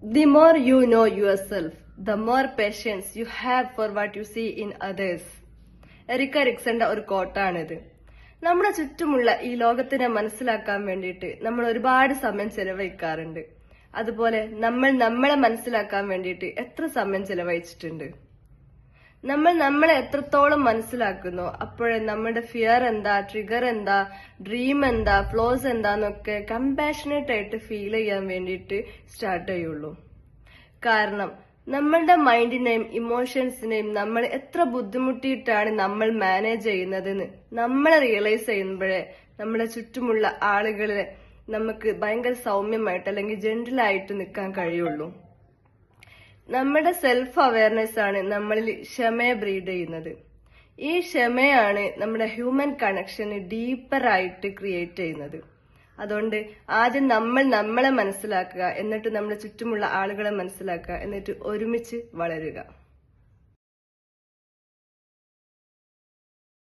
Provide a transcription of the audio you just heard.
The more you know yourself, the more patience you have for what you see in others. Eric എറിക്സന്റെ ഒരു കോട്ടാണിത്. നമ്മുടെ ചുറ്റുമുള്ള ഈ ലോകത്തിനെ മനസ്സിലാക്കാൻ വേണ്ടിയിട്ട് നമ്മൾ ഒരുപാട് സമയം ചെലവഴിക്കാറുണ്ട്. അതുപോലെ നമ്മൾ നമ്മളെ മനസ്സിലാക്കാൻ വേണ്ടിയിട്ട് എത്ര സമയം ചെലവഴിച്ചിട്ടുണ്ട്? നമ്മൾ നമ്മളെ എത്രത്തോളം മനസ്സിലാക്കുന്നോ അപ്പോഴേ നമ്മുടെ ഫിയർ എന്താ, ട്രിഗർ എന്താ, ഡ്രീം എന്താ, ഫ്ലോസ് എന്താന്നൊക്കെ കമ്പാഷനേറ്റ് ആയിട്ട് ഫീൽ ചെയ്യാൻ വേണ്ടിയിട്ട് സ്റ്റാർട്ട് ചെയ്യുള്ളൂ. കാരണം നമ്മളുടെ മൈൻഡിനെയും ഇമോഷൻസിനെയും നമ്മൾ എത്ര ബുദ്ധിമുട്ടിയിട്ടാണ് നമ്മൾ മാനേജ് ചെയ്യുന്നതെന്ന് നമ്മൾ റിയലൈസ് ചെയ്യുമ്പോഴേ നമ്മുടെ ചുറ്റുമുള്ള ആളുകളെ നമുക്ക് ഭയങ്കര സൗമ്യമായിട്ട് അല്ലെങ്കിൽ ജെന്റിലായിട്ട് നിൽക്കാൻ കഴിയുള്ളൂ. നമ്മുടെ സെൽഫ് അവയർനെസ് ആണ് നമ്മളിൽ ക്ഷമയെ ബ്രീഡ് ചെയ്യുന്നത്. ഈ ക്ഷമയാണ് നമ്മുടെ ഹ്യൂമൻ കണക്ഷന് ഡീപ്പറായിട്ട് ക്രിയേറ്റ് ചെയ്യുന്നത്. അതുകൊണ്ട് ആദ്യം നമ്മൾ നമ്മളെ മനസ്സിലാക്കുക, എന്നിട്ട് നമ്മുടെ ചുറ്റുമുള്ള ആളുകളെ മനസ്സിലാക്കുക, എന്നിട്ട് ഒരുമിച്ച് വളരുക.